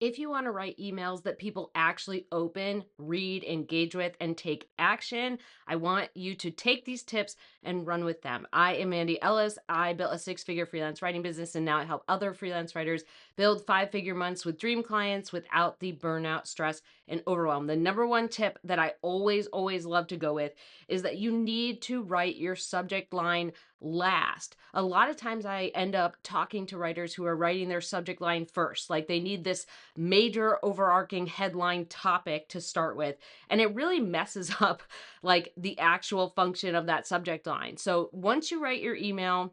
If you want to write emails that people actually open, read, engage with, and take action, I want you to take these tips and run with them. I am Mandy Ellis. I built a six-figure freelance writing business, and now I help other freelance writers build five-figure months with dream clients without the burnout, stress, and overwhelm. The number one tip that I always love to go with is that you need to write your subject line last. A lot of times I end up talking to writers who are writing their subject line first. Like they need this major overarching headline topic to start with. And it really messes up like the actual function of that subject line. So once you write your email,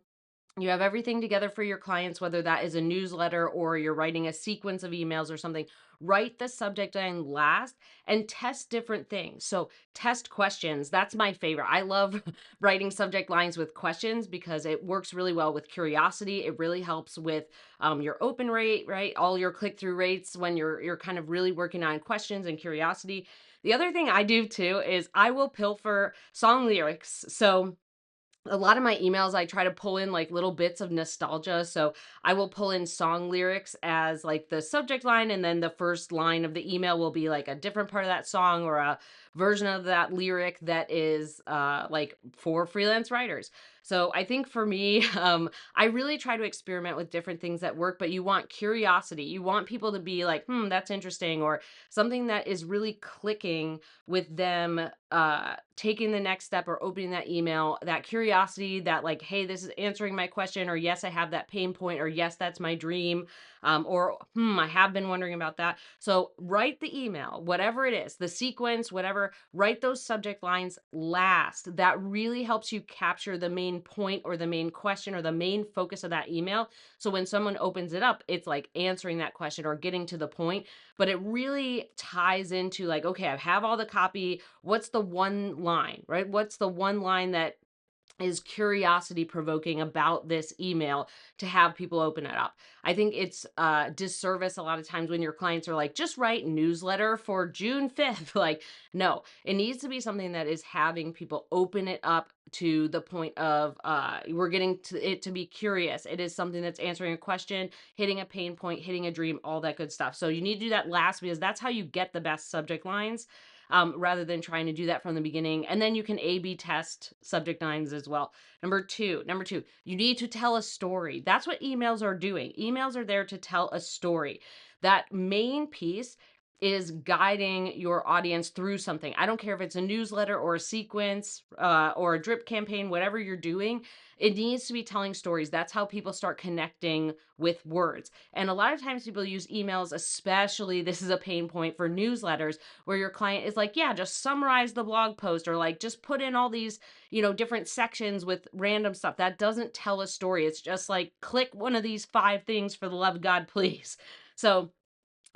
you have everything together for your clients, whether that is a newsletter or you're writing a sequence of emails or something. Write the subject line last and test different things. So, test questions. That's my favorite. I love writing subject lines with questions because it works really well with curiosity. It really helps with your open rate, right? All your click through rates when you're kind of really working on questions and curiosity. The other thing I do too is I will pilfer song lyrics. So, a lot of my emails, I try to pull in like little bits of nostalgia. So I will pull in song lyrics as like the subject line, and then the first line of the email will be like a different part of that song or a version of that lyric that is like for freelance writers. So I think for me, I really try to experiment with different things that work, but you want curiosity. You want people to be like, that's interesting, or something that is really clicking with them taking the next step or opening that email, that curiosity that like, hey, this is answering my question, or yes, I have that pain point, or yes, that's my dream, or I have been wondering about that. So write the email, whatever it is, the sequence, whatever, write those subject lines last. That really helps you capture the main point or the main question or the main focus of that email. So when someone opens it up, it's like answering that question or getting to the point, but it really ties into like, okay, I have all the copy. What's the one line, right? What's the one line that is curiosity provoking about this email to have people open it up? I think it's disservice a lot of times when your clients are like, just write newsletter for June 5th. Like, no, it needs to be something that is having people open it up to the point of we're getting to it to be curious. It is something that's answering a question, hitting a pain point, hitting a dream, all that good stuff. So you need to do that last because that's how you get the best subject lines, rather than trying to do that from the beginning. And then you can A/B test subject lines as well. Number two, you need to tell a story. That's what emails are doing. Emails are there to tell a story. That main piece is guiding your audience through something. I don't care if it's a newsletter or a sequence or a drip campaign, whatever you're doing, it needs to be telling stories. That's how people start connecting with words. And a lot of times people use emails, especially this is a pain point for newsletters, where your client is like, yeah, just summarize the blog post, or like just put in all these, different sections with random stuff. That doesn't tell a story. It's just like, click one of these five things for the love of God, please. So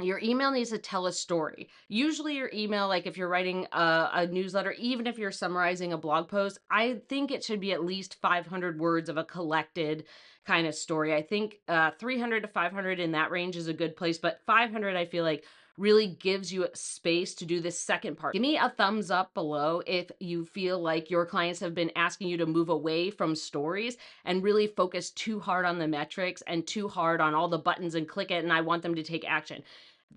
your email needs to tell a story. Usually your email, like if you're writing a newsletter, even if you're summarizing a blog post, I think it should be at least 500 words of a collected kind of story. I think 300 to 500 in that range is a good place, but 500 I feel like really gives you space to do this second part. Give me a thumbs up below if you feel like your clients have been asking you to move away from stories and really focus too hard on the metrics and too hard on all the buttons and click it, and I want them to take action.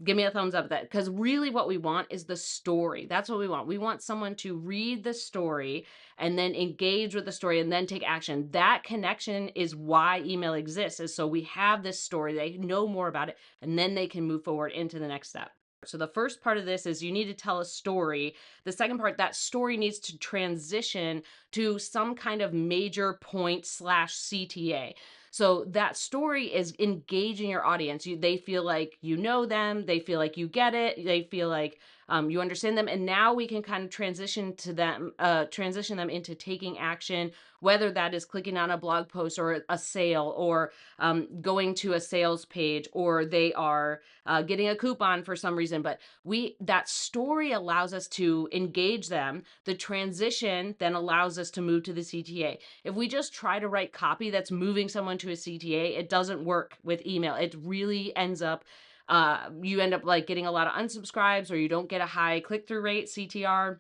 Give me a thumbs up at that, because really what we want is the story. That's what we want. We want someone to read the story and then engage with the story and then take action. That connection is why email exists, is so we have this story, they know more about it, and then they can move forward into the next step. So the first part of this is you need to tell a story. The second part, that story needs to transition to some kind of major point slash CTA. So that story is engaging your audience. They feel like you know them. They feel like you get it. They feel like you understand them. And now we can kind of transition them into taking action, whether that is clicking on a blog post or a sale, or going to a sales page, or they are getting a coupon for some reason. But that story allows us to engage them. The transition then allows us to move to the CTA. If we just try to write copy that's moving someone to a CTA, it doesn't work with email. It really ends up, you end up like getting a lot of unsubscribes, or you don't get a high click-through rate, CTR.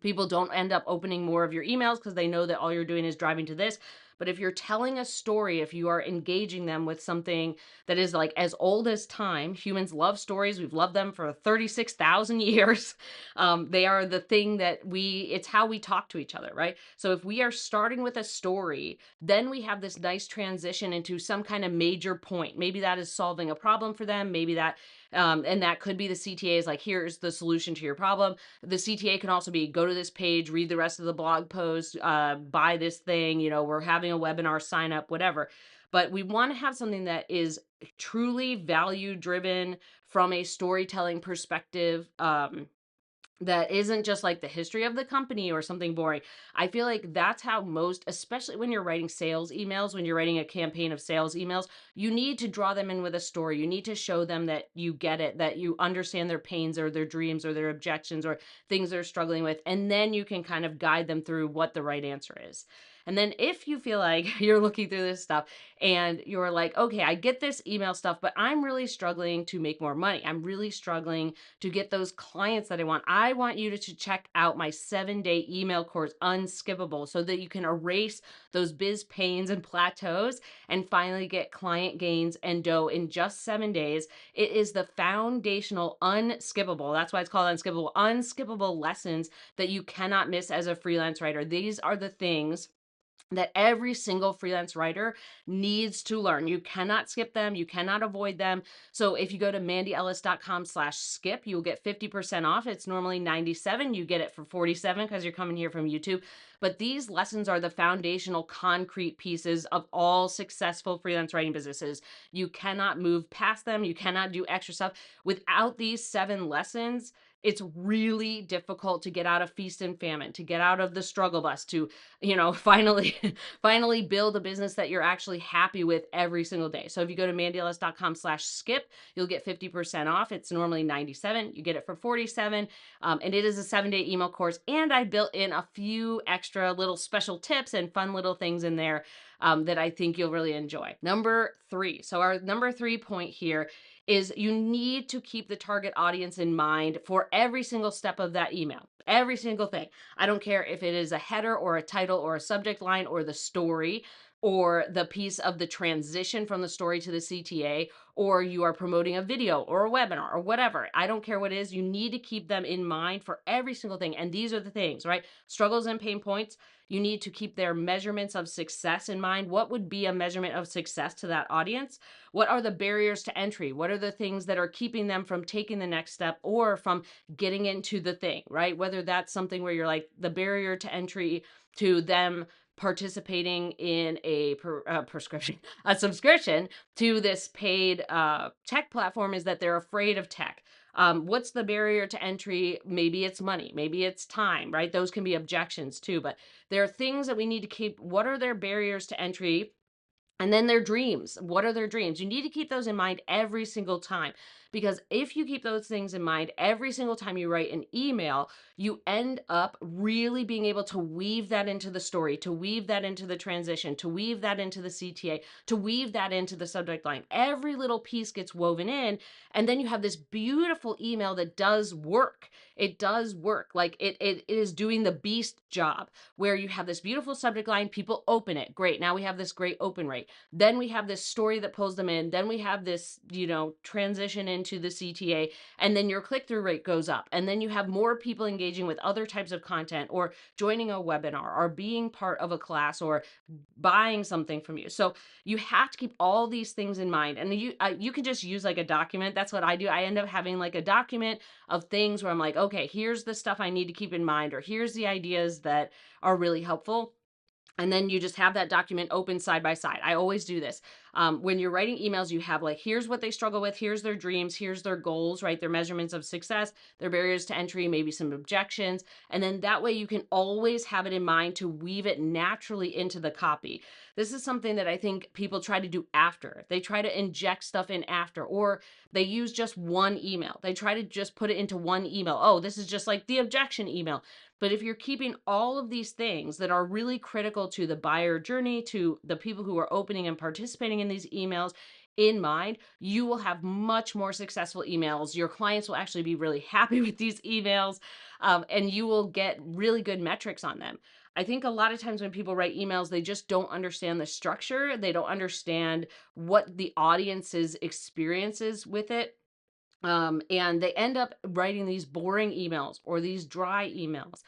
People don't end up opening more of your emails because they know that all you're doing is driving to this. But if you're telling a story, if you are engaging them with something that is like as old as time, humans love stories. We've loved them for 36,000 years. They are the thing that it's how we talk to each other, right? So if we are starting with a story, then we have this nice transition into some kind of major point. Maybe that is solving a problem for them. Maybe that, and that could be the CTAs, like, here's the solution to your problem. The CTA can also be, go to this page, read the rest of the blog post, buy this thing, we're having a webinar, sign up, whatever. But we want to have something that is truly value driven from a storytelling perspective. That isn't just like the history of the company or something boring. I feel like that's how most, especially when you're writing sales emails, when you're writing a campaign of sales emails, you need to draw them in with a story. You need to show them that you get it, that you understand their pains or their dreams or their objections or things they're struggling with. And then you can kind of guide them through what the right answer is. And then if you feel like you're looking through this stuff and you're like, okay, I get this email stuff, but I'm really struggling to make more money. I'm really struggling to get those clients that I want you to check out my 7-day email course, Unskippable, so that you can erase those biz pains and plateaus and finally get client gains and dough in just 7 days. It is the foundational unskippable. That's why it's called unskippable lessons that you cannot miss as a freelance writer. These are the things that every single freelance writer needs to learn. You cannot skip them. You cannot avoid them. So if you go to mandyellis.com/skip, you'll get 50% off. It's normally 97. You get it for 47 because you're coming here from YouTube. But these lessons are the foundational concrete pieces of all successful freelance writing businesses. You cannot move past them. You cannot do extra stuff. Without these 7 lessons, it's really difficult to get out of feast and famine, to get out of the struggle bus, to finally build a business that you're actually happy with every single day. So if you go to mandyellis.com/skip, you'll get 50% off. It's normally 97. You get it for 47. And it is a 7-day email course. And I built in a few extra little special tips and fun little things in there that I think you'll really enjoy. Number 3. So our number 3 point here is you need to keep the target audience in mind for every single step of that email, every single thing. I don't care if it is a header or a title or a subject line or the story or the piece of the transition from the story to the CTA, or you are promoting a video or a webinar or whatever. I don't care what it is. You need to keep them in mind for every single thing. And these are the things, right? Struggles and pain points. You need to keep their measurements of success in mind. What would be a measurement of success to that audience? What are the barriers to entry? What are the things that are keeping them from taking the next step or from getting into the thing, right? Whether that's something where you're like the barrier to entry to them participating in a a subscription to this paid tech platform is that they're afraid of tech. What's the barrier to entry? Maybe it's money, maybe it's time, right? Those can be objections too, but there are things that we need to keep. What are their barriers to entry? And then their dreams. What are their dreams? You need to keep those in mind every single time. Because if you keep those things in mind every single time you write an email, you end up really being able to weave that into the story, to weave that into the transition, to weave that into the CTA, to weave that into the subject line. Every little piece gets woven in. And then you have this beautiful email that does work. It does work. Like it is doing the beast job where you have this beautiful subject line, people open it. Great. Now we have this great open rate. Then we have this story that pulls them in. Then we have this, transition into the CTA, and then your click-through rate goes up. And then you have more people engaging with other types of content or joining a webinar or being part of a class or buying something from you. So you have to keep all these things in mind. And you can just use like a document. That's what I do. I end up having like a document of things where I'm like, okay, here's the stuff I need to keep in mind, or here's the ideas that are really helpful. And then you just have that document open side by side. I always do this. When you're writing emails, you have like, here's what they struggle with, here's their dreams, here's their goals, right? Their measurements of success, their barriers to entry, maybe some objections. And then that way you can always have it in mind to weave it naturally into the copy. This is something that I think people try to do after. They try to inject stuff in after, or they use just one email. They try to just put it into one email. Oh, this is just like the objection email. But if you're keeping all of these things that are really critical to the buyer journey, to the people who are opening and participating in these emails in mind, you will have much more successful emails. Your clients will actually be really happy with these emails, and you will get really good metrics on them. I think a lot of times when people write emails, they just don't understand the structure. They don't understand what the audience's experiences with it. And they end up writing these boring emails or these dry emails,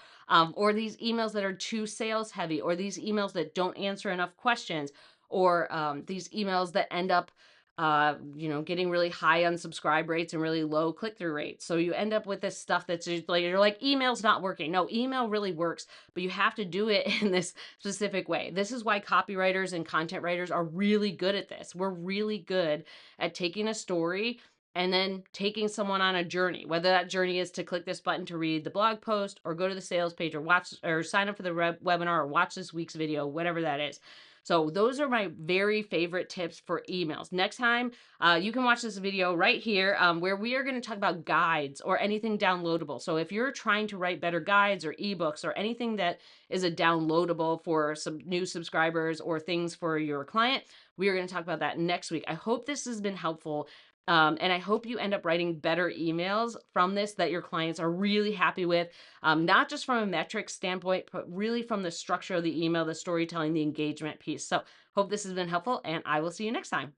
or these emails that are too sales heavy, or these emails that don't answer enough questions, or these emails that end up, getting really high unsubscribe rates and really low click through rates. So you end up with this stuff that's just like, you're like, email's not working. No, email really works, but you have to do it in this specific way. This is why copywriters and content writers are really good at this. We're really good at taking a story and then taking someone on a journey, whether that journey is to click this button to read the blog post or go to the sales page or watch or sign up for the webinar or watch this week's video, whatever that is. So those are my very favorite tips for emails. Next time, you can watch this video right here, where we are going to talk about guides or anything downloadable. So if you're trying to write better guides or ebooks or anything that is a downloadable for some new subscribers or things for your client, we are going to talk about that next week. I hope this has been helpful. And I hope you end up writing better emails from this that your clients are really happy with, not just from a metric standpoint, but really from the structure of the email, the storytelling, the engagement piece. So hope this has been helpful, and I will see you next time.